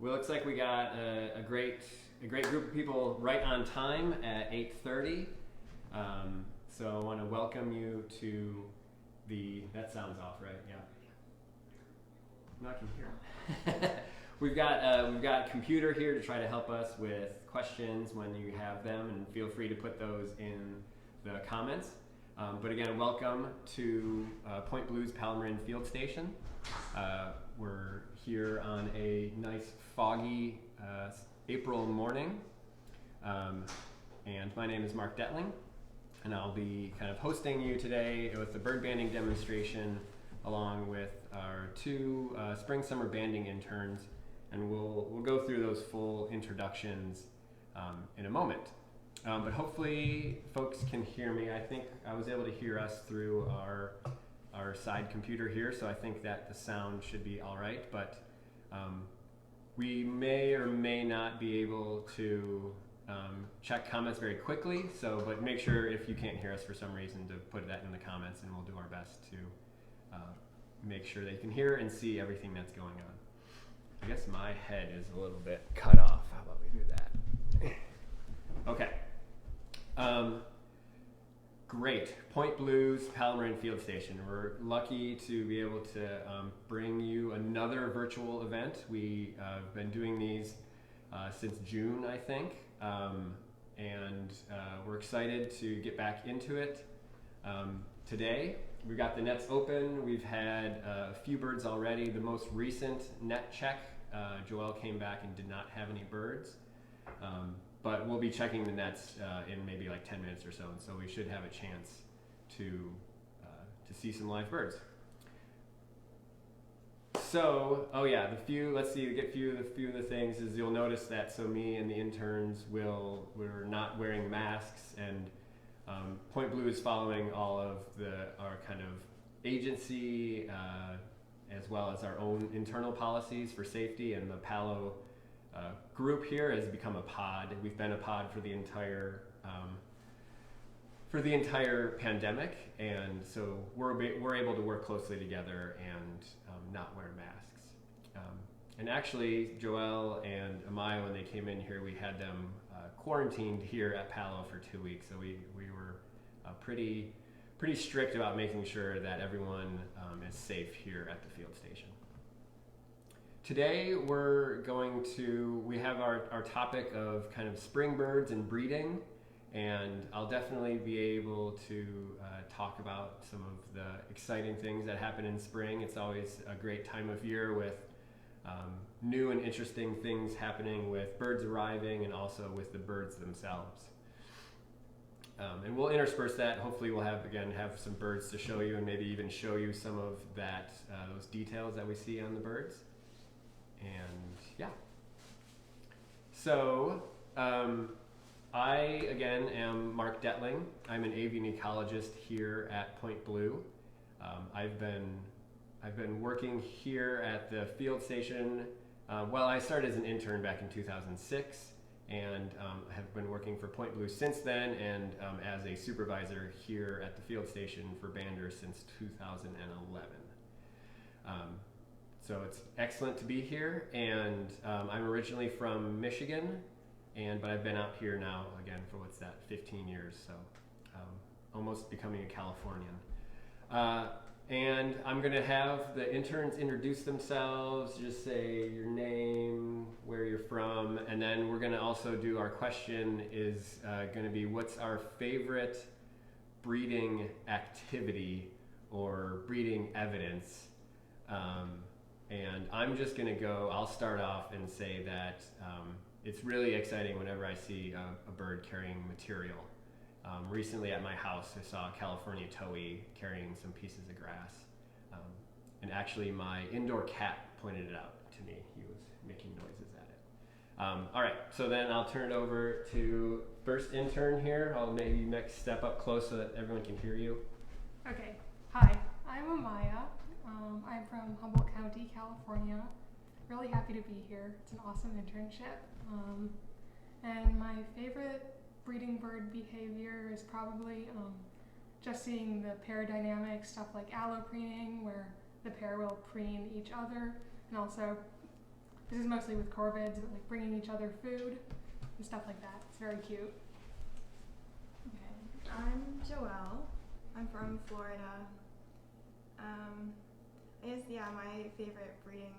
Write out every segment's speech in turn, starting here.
Well, it looks like we got a great group of people right on time at 8:30. So I want to welcome you to that sounds off, right? Yeah. I'm not gonna hear. We've got a computer here to try to help us with questions when you have them, and feel free to put those in the comments. But again, welcome to Point Blue's Palomarin Field Station. We're here on a nice foggy April morning, and my name is Mark Detling, and I'll be kind of hosting you today with the bird banding demonstration along with our two spring-summer banding interns, and we'll go through those full introductions in a moment. But hopefully folks can hear me. I think I was able to hear us through our side computer here, so I think that the sound should be all right, but we may or may not be able to check comments very quickly, but make sure if you can't hear us for some reason to put that in the comments, and we'll do our best to make sure that you can hear and see everything that's going on. I guess my head is a little bit cut off. How about we do that? Okay. Great. Point Blue's Palomarin Field Station. We're lucky to be able to bring you another virtual event. We have been doing these since June, I think, and we're excited to get back into it. Today, we've got the nets open. We've had a few birds already. The most recent net check, Joelle came back and did not have any birds. But we'll be checking the nets in maybe like 10 minutes or so, and so we should have a chance to see some live birds. So, let's see, a few of the things is you'll notice that so me and the interns we're not wearing masks, and Point Blue is following all of our kind of agency as well as our own internal policies for safety, and the Palo group here has become a pod. We've been a pod for the entire pandemic, and so we're able to work closely together and not wear masks. And actually, Joelle and Amaya, when they came in here, we had them quarantined here at Palo for 2 weeks. So we were pretty strict about making sure that everyone is safe here at the field station. Today we have our topic of kind of spring birds and breeding, and I'll definitely be able to talk about some of the exciting things that happen in spring. It's always a great time of year with new and interesting things happening with birds arriving and also with the birds themselves. And we'll intersperse that. Hopefully we'll have some birds to show you, and maybe even show you some of those details that we see on the birds. And yeah, so I again am Mark Detling. I'm an avian ecologist here at Point Blue. I've been working here at the field station. I started as an intern back in 2006, and have been working for Point Blue since then, and as a supervisor here at the field station for banders since 2011. So it's excellent to be here, and I'm originally from Michigan, but I've been out here now again for 15 years, so almost becoming a Californian. And I'm going to have the interns introduce themselves, just say your name, where you're from, and then we're going to also do our question is going to be what's our favorite breeding activity or breeding evidence. And I'm just going to I'll start off and say that it's really exciting whenever I see a bird carrying material. Recently at my house, I saw a California towhee carrying some pieces of grass. And actually my indoor cat pointed it out to me. He was making noises at it. All right, so then I'll turn it over to first intern here. I'll maybe step up close so that everyone can hear you. Okay, hi, I'm Amaya. I'm from Humboldt County, California. Really happy to be here. It's an awesome internship. And my favorite breeding bird behavior is probably just seeing the pair dynamics, stuff like allopreening, where the pair will preen each other, and also this is mostly with corvids, but like bringing each other food and stuff like that. It's very cute. Okay, I'm Joelle. I'm from Florida. I guess, yeah, my favorite breeding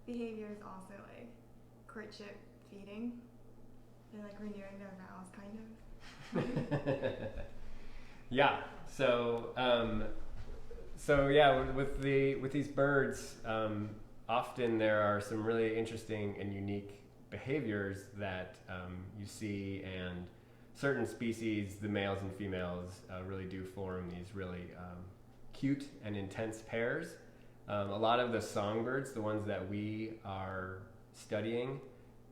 behavior is also like courtship feeding and like renewing their vows, kind of. Yeah. So yeah, with these birds, often there are some really interesting and unique behaviors that you see, and certain species, the males and females, really do form these really cute and intense pairs. A lot of the songbirds, the ones that we are studying,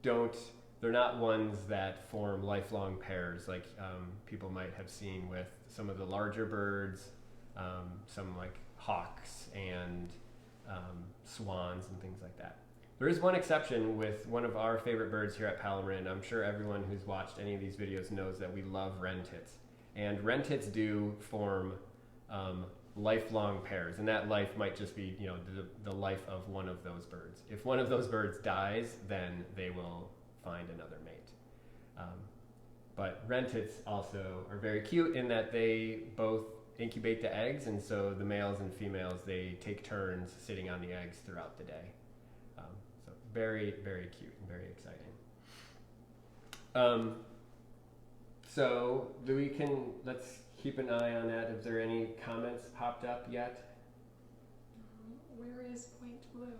they're not ones that form lifelong pairs like people might have seen with some of the larger birds, some like hawks and swans and things like that. There is one exception with one of our favorite birds here at Palomarin. I'm sure everyone who's watched any of these videos knows that we love wren tits. And wren tits do form lifelong pairs, and that life might just be, you know, the life of one of those birds. If one of those birds dies, then they will find another mate. But wren tits also are very cute in that they both incubate the eggs, and so the males and females, they take turns sitting on the eggs throughout the day. So very, very cute and very exciting. So let's keep an eye on that. Is there any comments popped up yet? Where is Point Blue?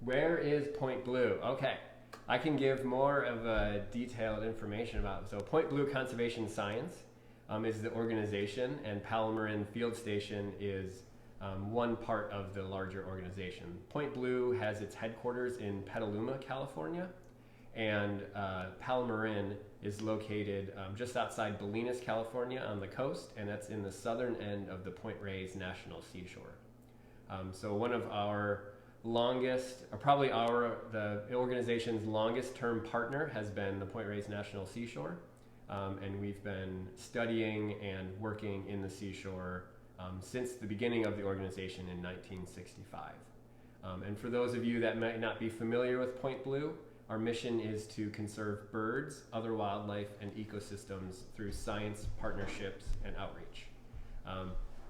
Where is Point Blue? Okay, I can give more of a detailed information about it. So Point Blue Conservation Science is the organization, and Palomarin Field Station is one part of the larger organization. Point Blue has its headquarters in Petaluma, California, and Palomarin is located just outside Bolinas, California on the coast, and that's in the southern end of the Point Reyes National Seashore. So one of our longest, or probably the organization's longest term partner has been the Point Reyes National Seashore, and we've been studying and working in the seashore since the beginning of the organization in 1965. And for those of you that might not be familiar with Point Blue, our mission is to conserve birds, other wildlife, and ecosystems through science, partnerships, and outreach.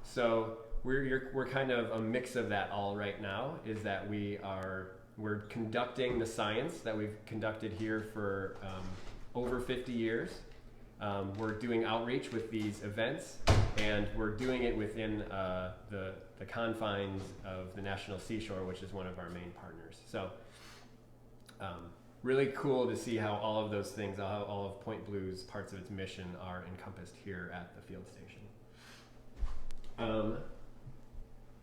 So we're kind of a mix of that all right now, is that we're conducting the science that we've conducted here for over 50 years. We're doing outreach with these events, and we're doing it within the confines of the National Seashore, which is one of our main partners. So really cool to see how all of those things, how all of Point Blue's parts of its mission are encompassed here at the field station.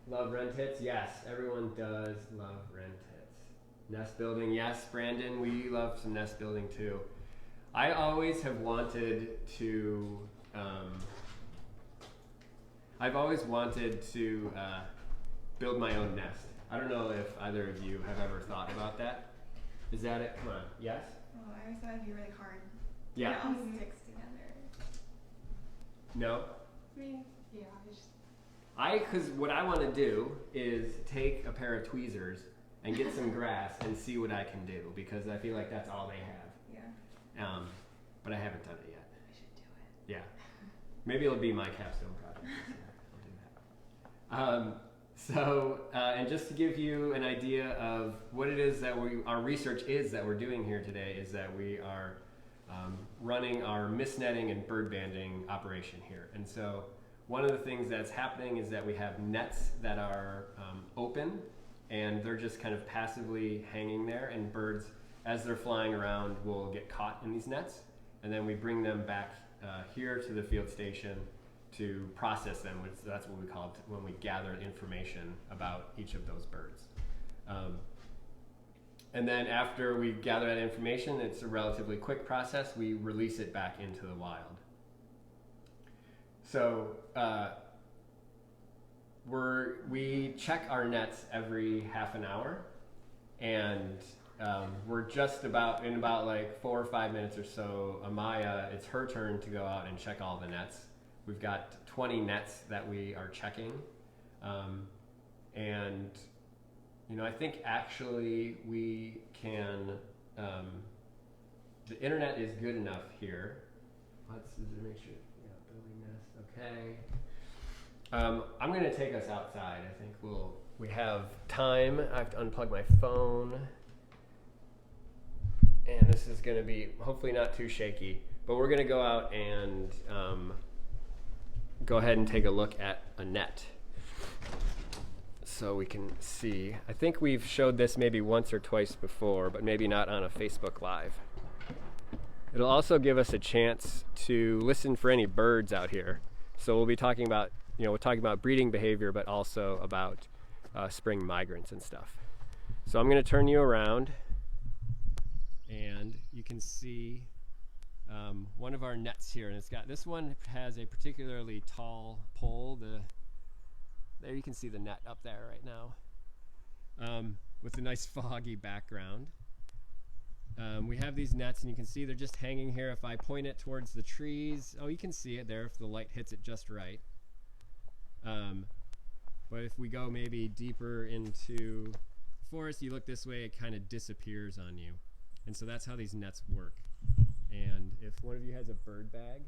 Love wren tits? Yes, everyone does love wren tits. Nest building? Yes, Brandon, we love some nest building too. I always have wanted to, build my own nest. I don't know if either of you have ever thought about that. Is that it? Come on. Yes? Oh, I always thought it'd be really hard. Yeah. It all sticks together. No? I mean, yeah, Because what I want to do is take a pair of tweezers and get some grass and see what I can do, because I feel like that's all they have. Yeah. But I haven't done it yet. I should do it. Yeah. Maybe it'll be my capstone project this year. I'll do that. And just to give you an idea of what it is that our research is that we're doing here today, is that we are running our mist netting and bird banding operation here. And so one of the things that's happening is that we have nets that are open, and they're just kind of passively hanging there, and birds, as they're flying around, will get caught in these nets, and then we bring them back here to the field station to process them, which that's what we call it when we gather information about each of those birds. And then after we gather that information, it's a relatively quick process. We release it back into the wild. So we check our nets every half an hour, and we're just in about like 4 or 5 minutes or so, Amaya, it's her turn to go out and check all the nets. We've got 20 nets that we are checking, and I think actually we can, the internet is good enough here. Let's make sure, building nest, okay. I'm going to take us outside. I think we have time. I have to unplug my phone. And this is going to be hopefully not too shaky. But we're going to go out and go ahead and take a look at a net. So we can see. I think we've showed this maybe once or twice before, but maybe not on a Facebook Live. It'll also give us a chance to listen for any birds out here. So we'll be talking about, we're talking about breeding behavior, but also about spring migrants and stuff. So I'm going to turn you around, and you can see one of our nets here, and this one has a particularly tall pole. There you can see the net up there right now, with a nice foggy background. We have these nets, and you can see they're just hanging here. If I point it towards the trees, you can see it there if the light hits it just right. But if we go maybe deeper into the forest, you look this way, it kind of disappears on you. And so that's how these nets work. And if one of you has a bird bag,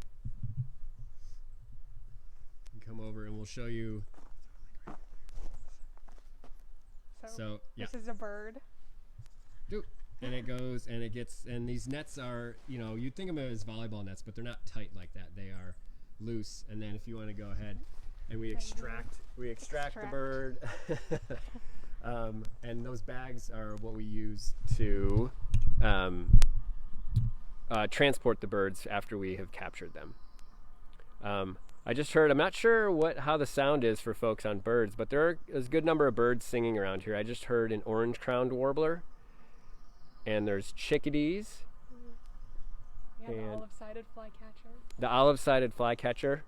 you can come over and we'll show you. So yeah. This is a bird. And it goes and it gets, and these nets are, you'd think of them as volleyball nets, but they're not tight like that. They are loose. And then if you want to go ahead and we extract the bird. And those bags are what we use to transport the birds after we have captured them. I just heard, I'm not sure how the sound is for folks on birds, but there's a good number of birds singing around here. I just heard an orange-crowned warbler, and there's chickadees. Yeah, the olive-sided flycatcher. The olive-sided flycatcher.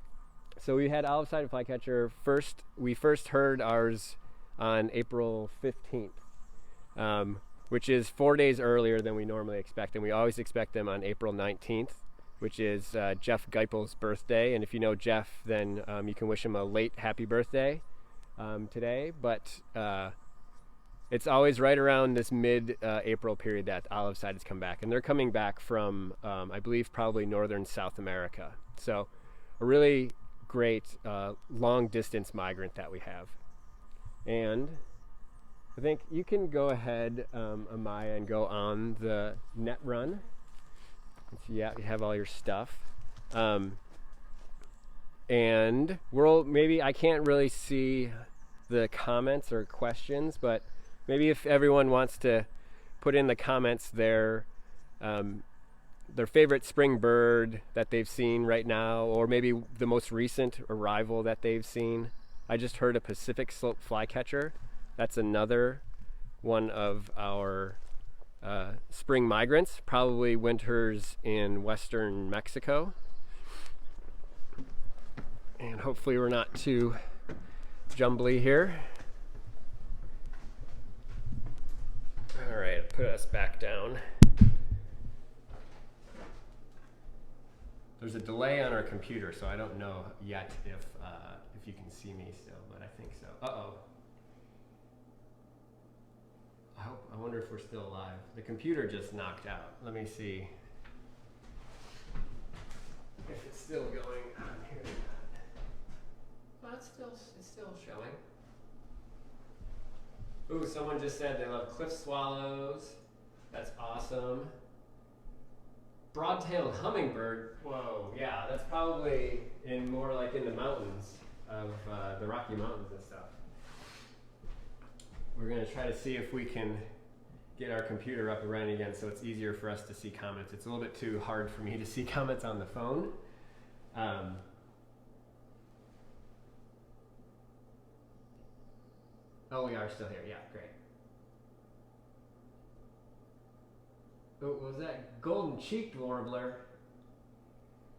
So we had olive-sided flycatcher first. We first heard ours on April 15th, which is 4 days earlier than we normally expect, and we always expect them on April 19th. Which is Jeff Geipel's birthday. And if you know Jeff, then you can wish him a late happy birthday today. But it's always right around this mid-April period that olive-sideds come back. And they're coming back from, I believe, probably northern South America. So a really great long-distance migrant that we have. And I think you can go ahead, Amaya, and go on the net run. So yeah, you have all your stuff. And maybe I can't really see the comments or questions, but maybe if everyone wants to put in the comments their favorite spring bird that they've seen right now, or maybe the most recent arrival that they've seen. I just heard a Pacific slope flycatcher. That's another one of our spring migrants, probably winters in western Mexico. And hopefully we're not too jumbly here. All right, put us back down. There's a delay on our computer, so I don't know yet if you can see me still, but I think so. Uh-oh. I wonder if we're still alive. The computer just knocked out. Let me see if it's still going on here. Well, it's still showing. Ooh, someone just said they love cliff swallows. That's awesome. Broad-tailed hummingbird. Whoa, yeah, that's probably more like in the mountains of the Rocky Mountains and stuff. We're going to try to see if we can get our computer up and running again so it's easier for us to see comments. It's a little bit too hard for me to see comments on the phone. Oh, we are still here. Yeah, great. Oh, what was that? Golden-cheeked warbler.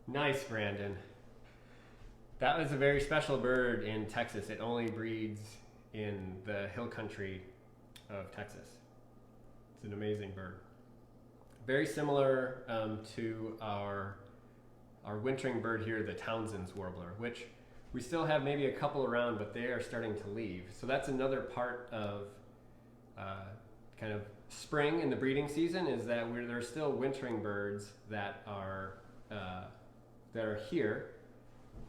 Nice, Brandon. That was a very special bird in Texas. It only breeds in the hill country of Texas. It's an amazing bird. Very similar to our wintering bird here, the Townsend's warbler, which we still have maybe a couple around, but they are starting to leave. So that's another part of kind of spring in the breeding season is that there's still wintering birds that are here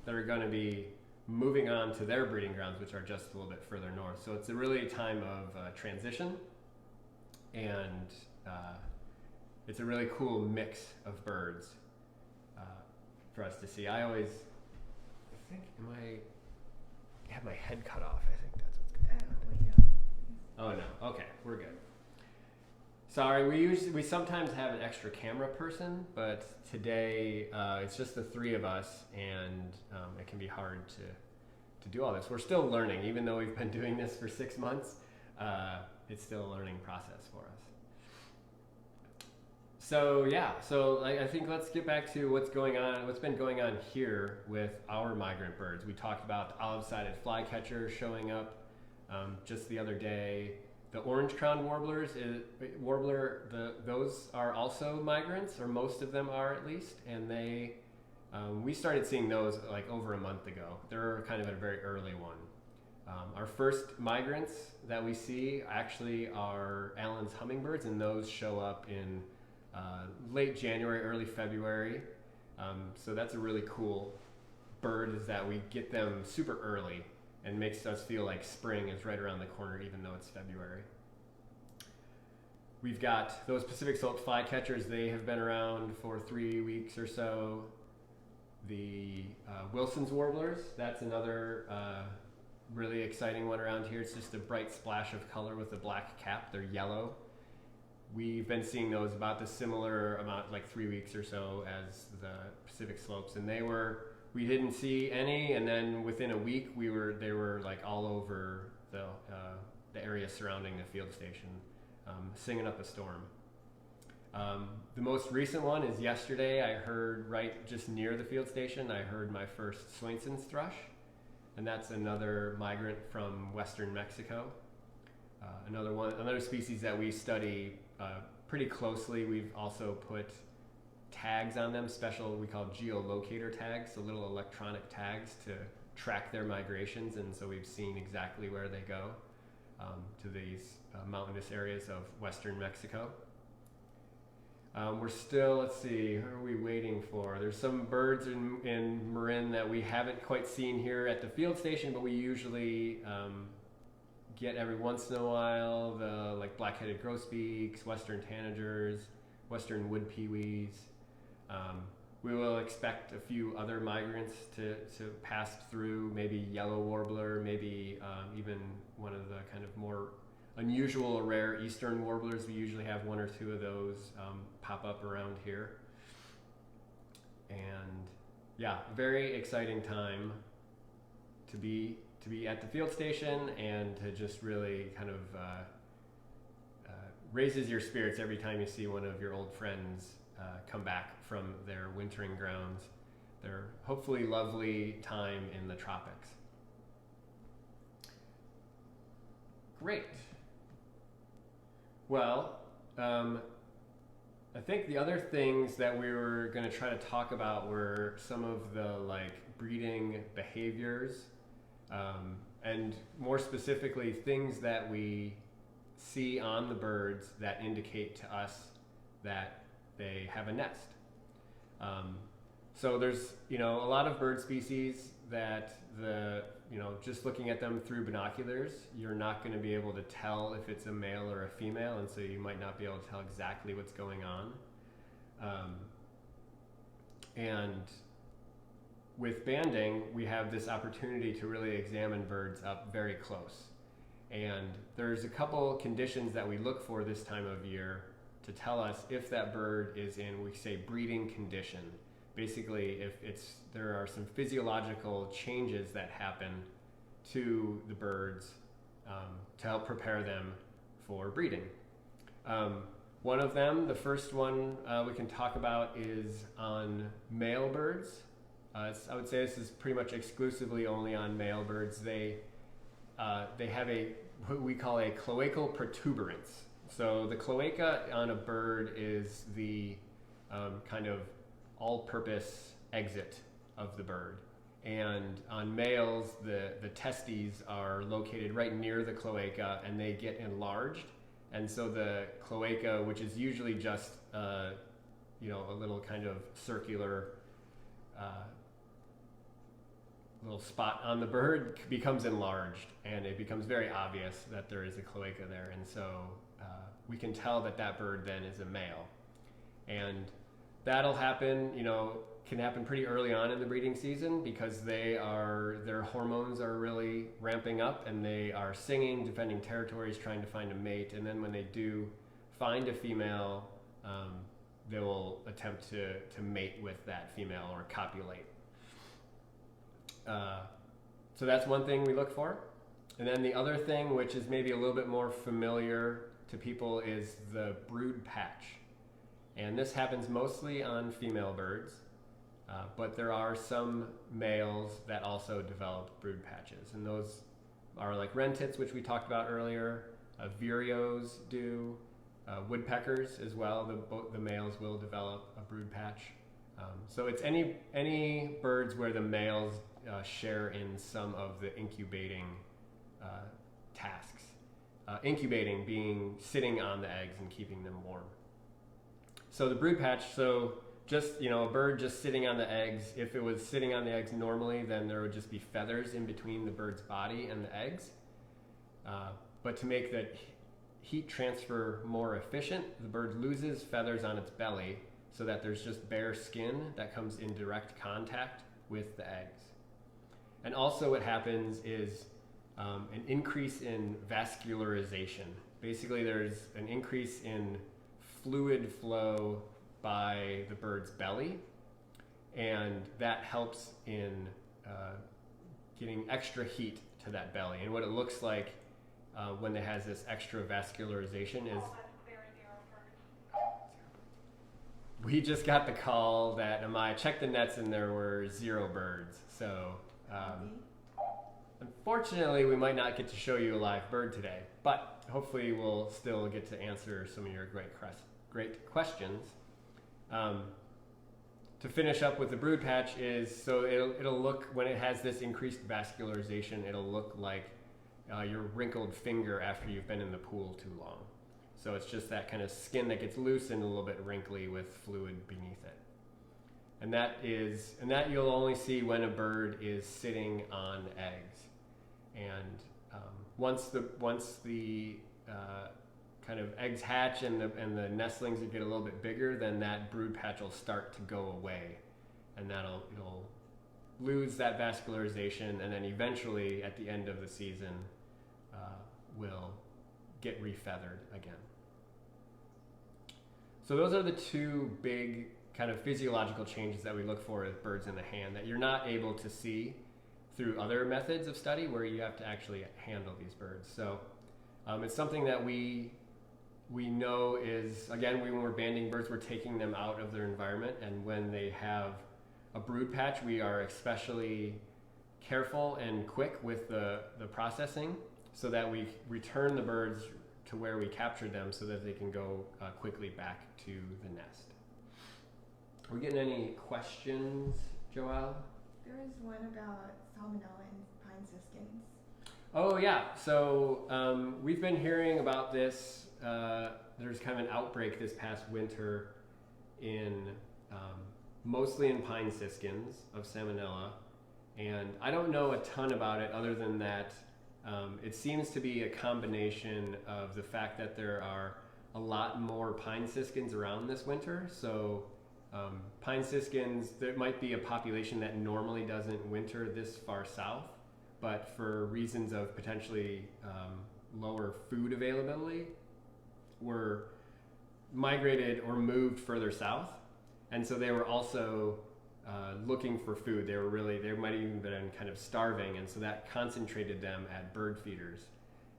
that are going to be moving on to their breeding grounds, which are just a little bit further north. So it's a really time of transition, and it's a really cool mix of birds for us to see. I have my head cut off. I think that's what's going on. Oh no, okay, we're good. Sorry, we sometimes have an extra camera person, but today it's just the three of us, and it can be hard to do all this. We're still learning, even though we've been doing this for 6 months. It's still a learning process for us. So yeah, I think let's get back to what's been going on here with our migrant birds. We talked about the olive-sided flycatcher showing up just the other day. The orange-crowned those are also migrants, or most of them are at least, and we started seeing those like over a month ago. They're kind of a very early one. Our first migrants that we see actually are Allen's hummingbirds, and those show up in late January, early February. So that's a really cool bird, is that we get them super early and makes us feel like spring is right around the corner, even though it's February. We've got those Pacific Slope flycatchers. They have been around for 3 weeks or so. The Wilson's warblers, that's another really exciting one around here. It's just a bright splash of color with a black cap. They're yellow. We've been seeing those about the similar amount, like 3 weeks or so, as the Pacific Slopes, and we didn't see any, and then within a week they were like all over the area surrounding the field station, singing up a storm. The most recent one is yesterday. I heard right just near the field station, I heard my first Swainson's thrush, and that's another migrant from western Mexico. Another species that we study pretty closely. We've also put tags on them, special, we call geolocator tags, so little electronic tags to track their migrations, and so we've seen exactly where they go to these mountainous areas of western Mexico. We're still, let's see, who are we waiting for? There's some birds in Marin that we haven't quite seen here at the field station, but we usually get every once in a while, the like black-headed grosbeaks, western tanagers, western wood peewees. We will expect a few other migrants to pass through, maybe yellow warbler, maybe even one of the kind of more unusual or rare eastern warblers. We usually have 1 or 2 of those pop up around here. And yeah, very exciting time to be at the field station, and to just really kind of raises your spirits every time you see one of your old friends come back from their wintering grounds, their hopefully lovely time in the tropics. Great. Well, I think the other things that we were going to try to talk about were some of the like breeding behaviors, and more specifically things that we see on the birds that indicate to us that they have a nest. So there's a lot of bird species that just looking at them through binoculars, you're not going to be able to tell if it's a male or a female, and so you might not be able to tell exactly what's going on. And with banding, we have this opportunity to really examine birds up very close. And there's a couple conditions that we look for this time of year to tell us if that bird is in, we say, breeding condition. Basically, if there are some physiological changes that happen to the birds to help prepare them for breeding. One of them, the first one we can talk about, is on male birds. I would say this is pretty much exclusively only on male birds. They have what we call a cloacal protuberance. So the cloaca on a bird is the kind of all-purpose exit of the bird. And on males, the testes are located right near the cloaca, and they get enlarged. And so the cloaca, which is usually just a little kind of circular little spot on the bird, becomes enlarged, and it becomes very obvious that there is a cloaca there. And so we can tell that that bird then is a male. And that'll happen, can happen pretty early on in the breeding season, because their hormones are really ramping up, and they are singing, defending territories, trying to find a mate. And then when they do find a female, they will attempt to mate with that female or copulate. So that's one thing we look for. And then the other thing, which is maybe a little bit more familiar to people, is the brood patch. And this happens mostly on female birds, but there are some males that also develop brood patches. And those are like wren tits, which we talked about earlier. Vireos do. Woodpeckers as well, the males will develop a brood patch. So it's any birds where the males share in some of the incubating tasks. Incubating being sitting on the eggs and keeping them warm. So the brood patch, just, a bird just sitting on the eggs, if it was sitting on the eggs normally, then there would just be feathers in between the bird's body and the eggs. But to make the heat transfer more efficient, the bird loses feathers on its belly so that there's just bare skin that comes in direct contact with the eggs. And also what happens is an increase in vascularization. Basically, there's an increase in fluid flow by the bird's belly, and that helps in getting extra heat to that belly. And what it looks like when it has this extra vascularization is... We just got the call that Amaya checked the nets and there were 0 birds. So unfortunately, we might not get to show you a live bird today, but hopefully we'll still get to answer some of your great questions. To finish up with the brood patch is, so it'll look, when it has this increased vascularization, it'll look like your wrinkled finger after you've been in the pool too long. So it's just that kind of skin that gets loose and a little bit wrinkly with fluid beneath it. And that you'll only see when a bird is sitting on eggs. And once the kind of eggs hatch and the nestlings get a little bit bigger, then that brood patch will start to go away, and it'll lose that vascularization, and then eventually at the end of the season will get refeathered again. So those are the 2 big kind of physiological changes that we look for with birds in the hand that you're not able to see through other methods of study where you have to actually handle these birds. So it's something that we know is, again, when we're banding birds, we're taking them out of their environment, and when they have a brood patch, we are especially careful and quick with the processing so that we return the birds to where we captured them so that they can go quickly back to the nest. Are we getting any questions, Joelle? There was one about salmonella in pine siskins. Oh yeah, so we've been hearing about this. There's kind of an outbreak this past winter in mostly in pine siskins of salmonella, and I don't know a ton about it other than that it seems to be a combination of the fact that there are a lot more pine siskins around this winter. So pine siskins, there might be a population that normally doesn't winter this far south, but for reasons of potentially lower food availability, were migrated or moved further south. And so they were also looking for food. They might have even been kind of starving, and so that concentrated them at bird feeders.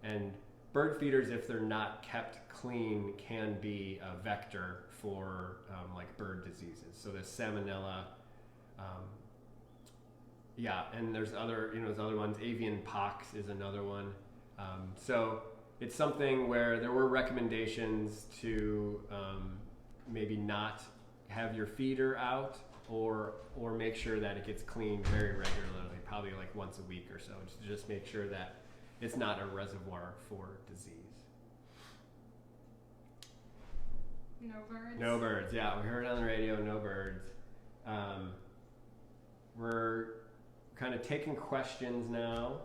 And bird feeders, if they're not kept clean, can be a vector for like bird diseases. So the salmonella, and there's other ones. Avian pox is another one. So it's something where there were recommendations to maybe not have your feeder out, or make sure that it gets cleaned very regularly, probably like once a week or so, just make sure that it's not a reservoir for disease. No birds. No birds. Yeah, we heard on the radio, no birds. We're kind of taking questions now.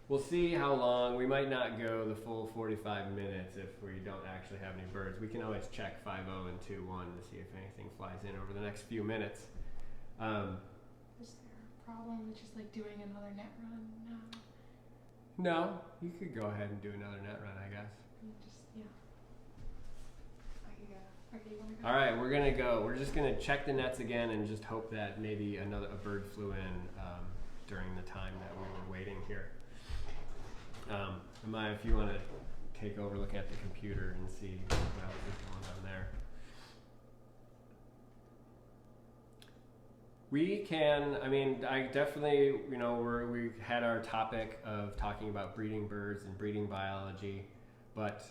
We'll see how long. We might not go the full 45 minutes if we don't actually have any birds. We can always check 5-0 and 2-1 to see if anything flies in over the next few minutes. Is there a problem with just like doing another net run now? No, you could go ahead and do another net run, I guess. I could go. Okay, you wanna go? All right, we're gonna go. We're just gonna check the nets again and just hope that maybe a bird flew in during the time that we were waiting here. Amaya, if you want to take over looking at the computer and see what else is going on there. We can, I definitely, we had our topic of talking about breeding birds and breeding biology, but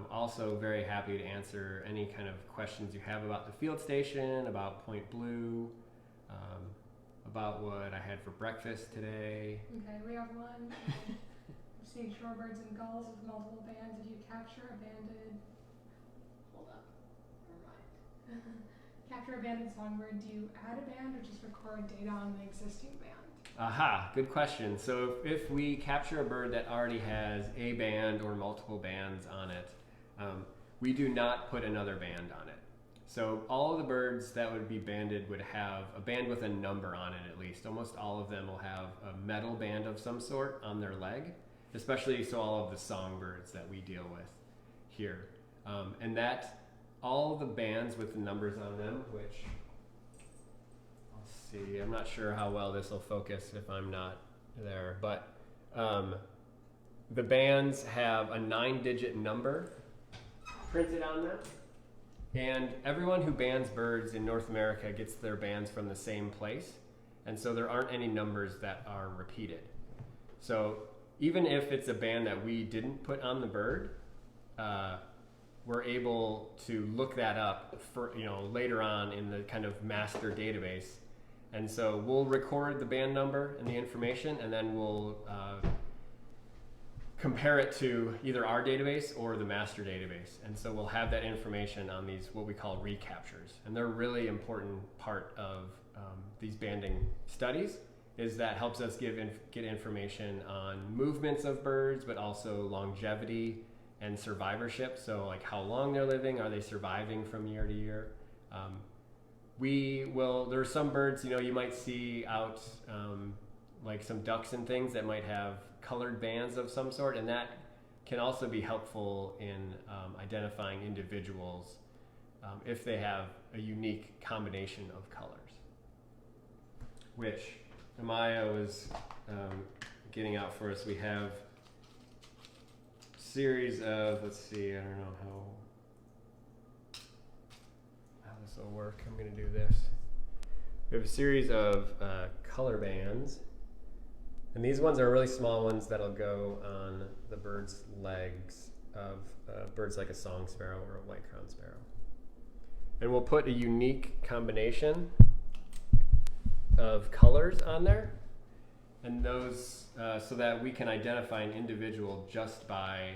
also very happy to answer any kind of questions you have about the field station, about Point Blue, about what I had for breakfast today. Okay, we have one. I've seen shorebirds and gulls with multiple bands. If you capture a banded, hold up, never mind. Capture a banded songbird, do you add a band or just record data on the existing band? Aha, good question. So if we capture a bird that already has a band or multiple bands on it, we do not put another band on it. So all of the birds that would be banded would have a band with a number on it at least. Almost all of them will have a metal band of some sort on their leg, especially so all of the songbirds that we deal with here. And that all the bands with the numbers on them, which I'll see, I'm not sure how well this will focus if I'm not there, but the bands have a 9-digit number printed on them. And everyone who bands birds in North America gets their bands from the same place. And so there aren't any numbers that are repeated. So even if it's a band that we didn't put on the bird, we're able to look that up for, later on in the kind of master database. And so we'll record the band number and the information, and then we'll compare it to either our database or the master database. And so we'll have that information on these, what we call recaptures. And they're a really important part of these banding studies, is that helps us get information on movements of birds, but also longevity and survivorship. So like how long they're living, are they surviving from year to year? There are some birds, you might see out like some ducks and things that might have colored bands of some sort, and that can also be helpful in identifying individuals if they have a unique combination of colors, which Amaya was getting out for us. We have a series of, let's see, I don't know how this will work. I'm going to do this. We have a series of color bands. And these ones are really small ones that'll go on the bird's legs of birds like a song sparrow or a white-crowned sparrow. And we'll put a unique combination of colors on there, and those so that we can identify an individual just by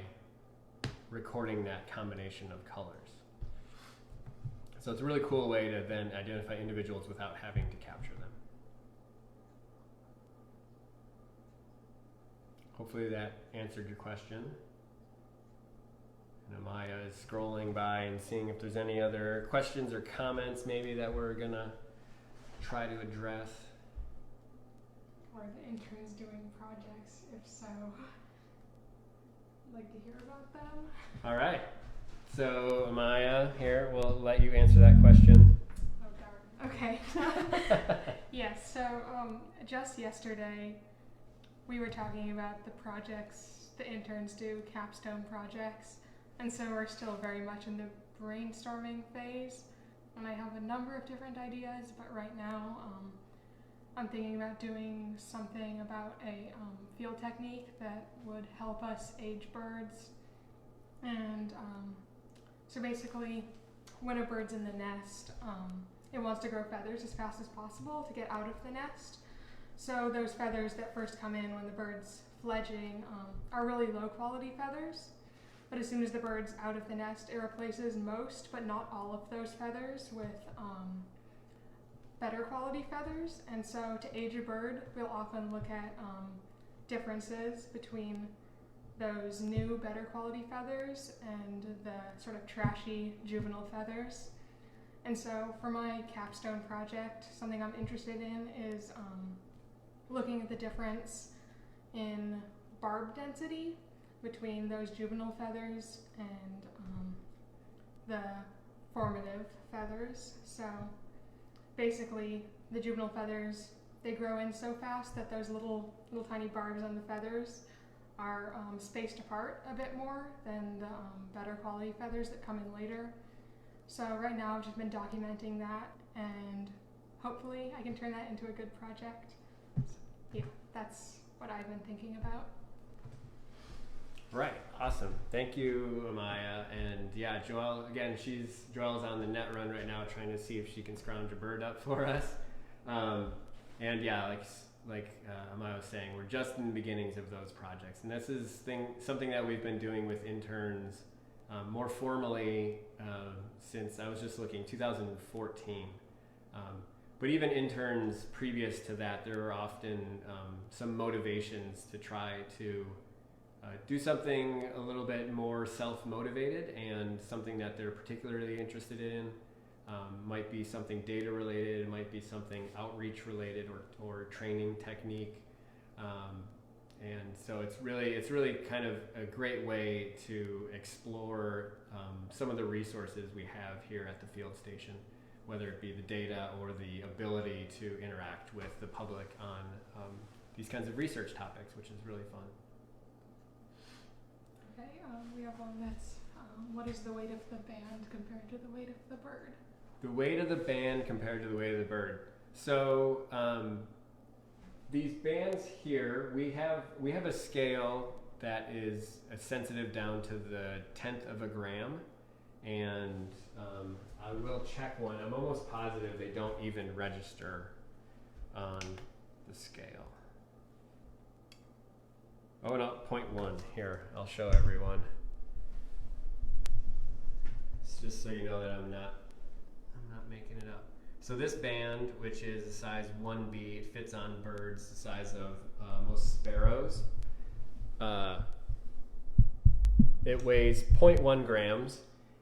recording that combination of colors. So it's a really cool way to then identify individuals without having to capture them. Hopefully that answered your question. And Amaya is scrolling by and seeing if there's any other questions or comments maybe that we're gonna try to address. Or the interns doing projects, if so, I'd like to hear about them. All right. So Amaya here, we'll let you answer that question. Oh darn. Okay. Yes, so just yesterday we were talking about the projects the interns do, capstone projects, and so we're still very much in the brainstorming phase, and I have a number of different ideas, but right now I'm thinking about doing something about a field technique that would help us age birds. And so basically when a bird's in the nest, it wants to grow feathers as fast as possible to get out of the nest. So those feathers that first come in when the bird's fledging are really low quality feathers. but as soon as the bird's out of the nest, it replaces most, but not all of those feathers with better quality feathers. And so to age a bird, we'll often look at differences between those new, better quality feathers and the sort of trashy juvenile feathers. And so for my capstone project, something I'm interested in is looking at the difference in barb density between those juvenile feathers and the formative feathers. So basically, the juvenile feathers, they grow in so fast that those little tiny barbs on the feathers are spaced apart a bit more than the better quality feathers that come in later. So right now I've just been documenting that, and hopefully I can turn that into a good project. So, yeah, that's what I've been thinking about. Right, awesome. Thank you, Amaya. And yeah, Joelle, again, Joelle's on the net run right now trying to see if she can scrounge a bird up for us. And yeah, like Amaya was saying, we're just in the beginnings of those projects. And this is something that we've been doing with interns more formally since, I was just looking, 2014. But even interns previous to that, there were often some motivations to try to do something a little bit more self-motivated and something that they're particularly interested in. Might be something data related, it might be something outreach related or training technique. And so it's really kind of a great way to explore some of the resources we have here at the field station, whether it be the data or the ability to interact with the public on these kinds of research topics, which is really fun. Okay, we have one that's, what is the weight of the band compared to the weight of the bird? The weight of the band compared to the weight of the bird. So these bands here, we have a scale that is sensitive down to the 1/10 of a gram, and I will check one. I'm almost positive they don't even register on the scale. Oh no, 0.1 here. I'll show everyone. It's just so you know that I'm not making it up. So this band, which is a size 1B, it fits on birds the size of most sparrows. It weighs 0.1 grams,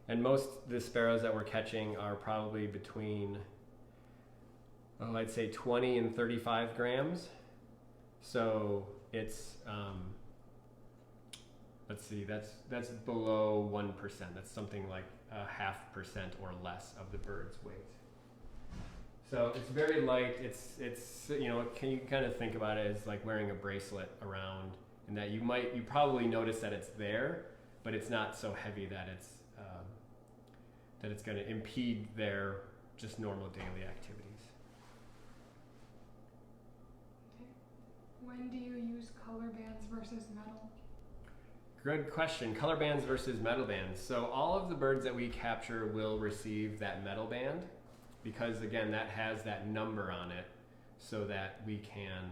and most of the sparrows that we're catching are probably between, I'd say 20 and 35 grams. So it's, let's see, that's below 1%. That's something like 0.5% or less of the bird's weight. So it's very light. It's you know, can you kind of think about it as like wearing a bracelet around, and that you probably notice that it's there, but it's not so heavy that it's going to impede their just normal daily activities. Okay. When do you use color bands versus metal? Good question. Color bands versus metal bands. So all of the birds that we capture will receive that metal band, because again, that has that number on it, so that we can,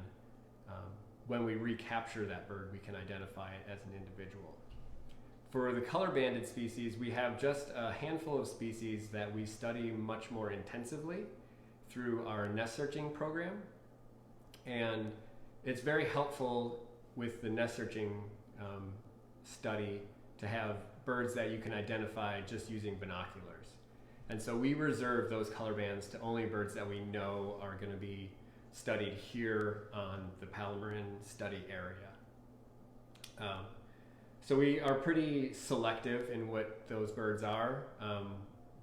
when we recapture that bird, we can identify it as an individual. For the color banded species, we have just a handful of species that we study much more intensively through our nest searching program. And it's very helpful with the nest searching study to have birds that you can identify just using binoculars. And so we reserve those color bands to only birds that we know are going to be studied here on the Palomarin study area. So we are pretty selective in what those birds are.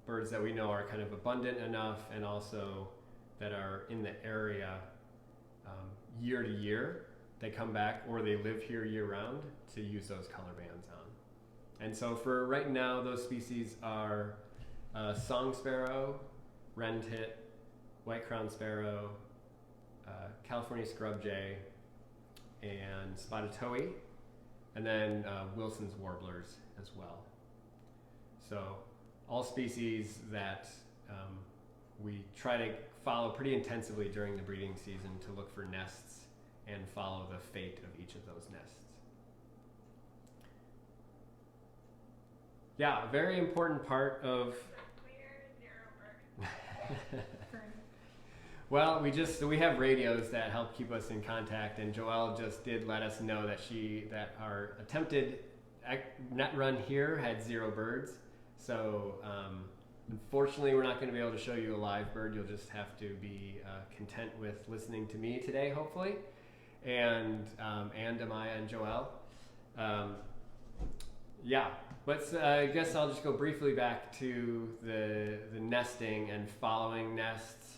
Birds that we know are kind of abundant enough, and also that are in the area year to year. They come back, or they live here year round, to use those color bands on. And so for right now, those species are song sparrow, wren tit, white-crowned sparrow, California scrub jay, and spotted towhee, and then Wilson's warblers as well. So all species that we try to follow pretty intensively during the breeding season to look for nests and follow the fate of each of those nests. Yeah, a very important part of. Well, we have radios that help keep us in contact, and Joelle just did let us know that our attempted net run here had 0 birds. So unfortunately, we're not going to be able to show you a live bird. You'll just have to be content with listening to me today, hopefully, and Amaya and Joelle. Yeah, but I guess I'll just go briefly back to the nesting and following nests,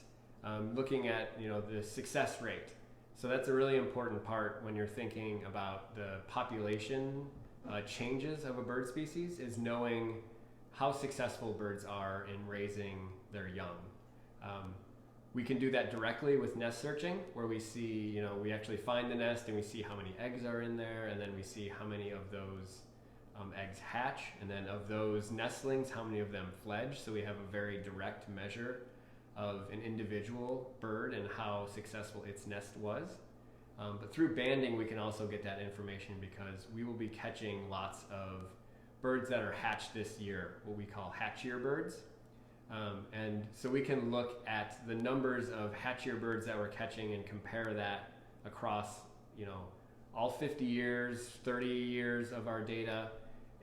looking at the success rate. So that's a really important part when you're thinking about the population changes of a bird species, is knowing how successful birds are in raising their young. We can do that directly with nest searching, where we see, we actually find the nest and we see how many eggs are in there, and then we see how many of those eggs hatch, and then of those nestlings, how many of them fledge. So we have a very direct measure of an individual bird and how successful its nest was. But through banding, we can also get that information, because we will be catching lots of birds that are hatched this year, what we call hatchier birds. And so we can look at the numbers of hatchier birds that we're catching and compare that across, all 50 years, 30 years of our data.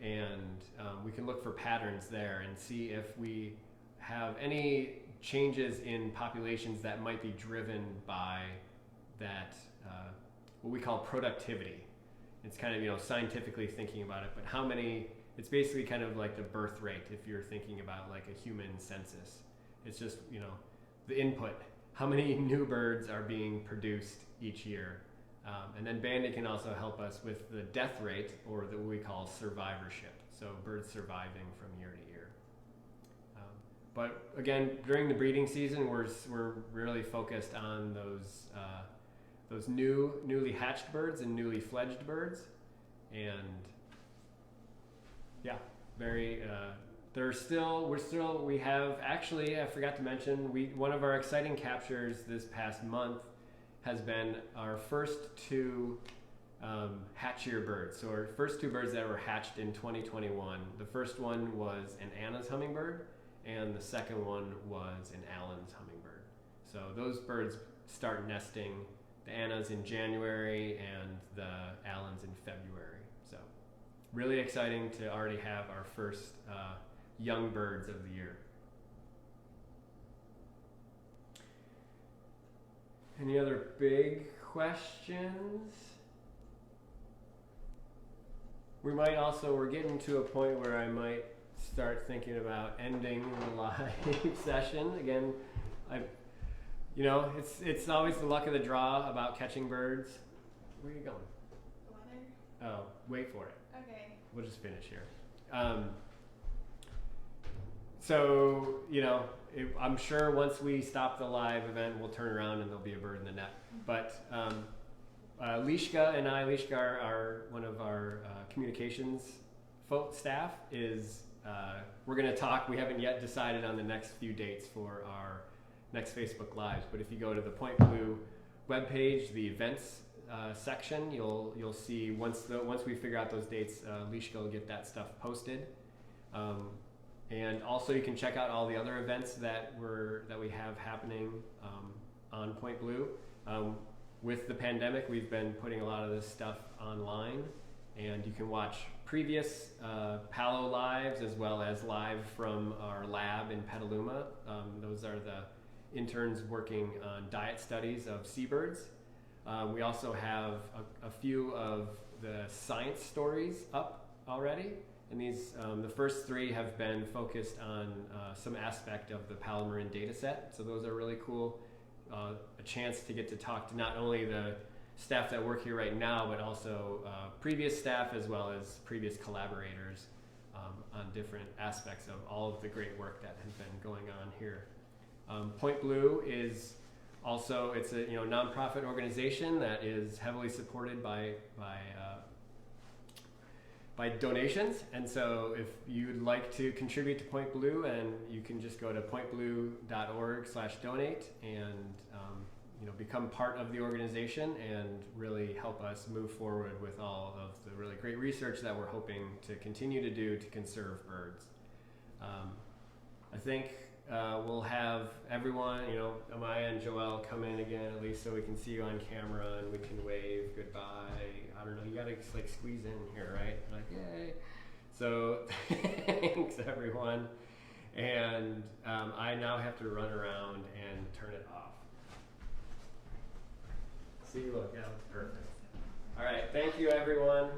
And we can look for patterns there and see if we have any changes in populations that might be driven by that, what we call productivity. It's kind of, scientifically thinking about it, but how many, it's basically kind of like the birth rate if you're thinking about like a human census. It's just, the input, how many new birds are being produced each year. And then banding can also help us with the death rate, or what we call survivorship. So birds surviving from year to year. But again, during the breeding season, we're really focused on those newly hatched birds and newly fledged birds. And yeah, we have, actually, I forgot to mention, one of our exciting captures this past month has been our first 2 hatchier birds. So our first 2 birds that were hatched in 2021. The first one was an Anna's hummingbird, and the second one was an Allen's hummingbird. So those birds start nesting, the Anna's in January and the Allen's in February. So really exciting to already have our first young birds of the year. Any other big questions? We're getting to a point where I might start thinking about ending the live session. Again, it's always the luck of the draw about catching birds. Where are you going? The weather? Oh, wait for it. Okay. We'll just finish here. So, I'm sure once we stop the live event, we'll turn around and there'll be a bird in the net. But Lishka and I, Lishka, are one of our communications staff, we're going to talk. We haven't yet decided on the next few dates for our next Facebook Lives, but if you go to the Point Blue webpage, the events section, you'll see once we figure out those dates, Lishka will get that stuff posted. And also you can check out all the other events that we have happening on Point Blue. With the pandemic, we've been putting a lot of this stuff online, and you can watch previous Palo lives as well as live from our lab in Petaluma. Those are the interns working on diet studies of seabirds. We also have a few of the science stories up already. And these, the first 3 have been focused on some aspect of the Palomarin data set. So those are really cool. A chance to get to talk to not only the staff that work here right now, but also previous staff as well as previous collaborators on different aspects of all of the great work that has been going on here. Point Blue is also, it's a nonprofit organization that is heavily supported by donations, and so if you'd like to contribute to Point Blue, and you can just go to pointblue.org/donate, and become part of the organization and really help us move forward with all of the really great research that we're hoping to continue to do to conserve birds. I think we'll have everyone, Amaya and Joelle come in again, at least so we can see you on camera and we can wave goodbye. I don't know, you gotta like squeeze in here, right? Like, yay. So thanks everyone. And I now have to run around and turn it off. See, look, that was perfect. All right, thank you everyone.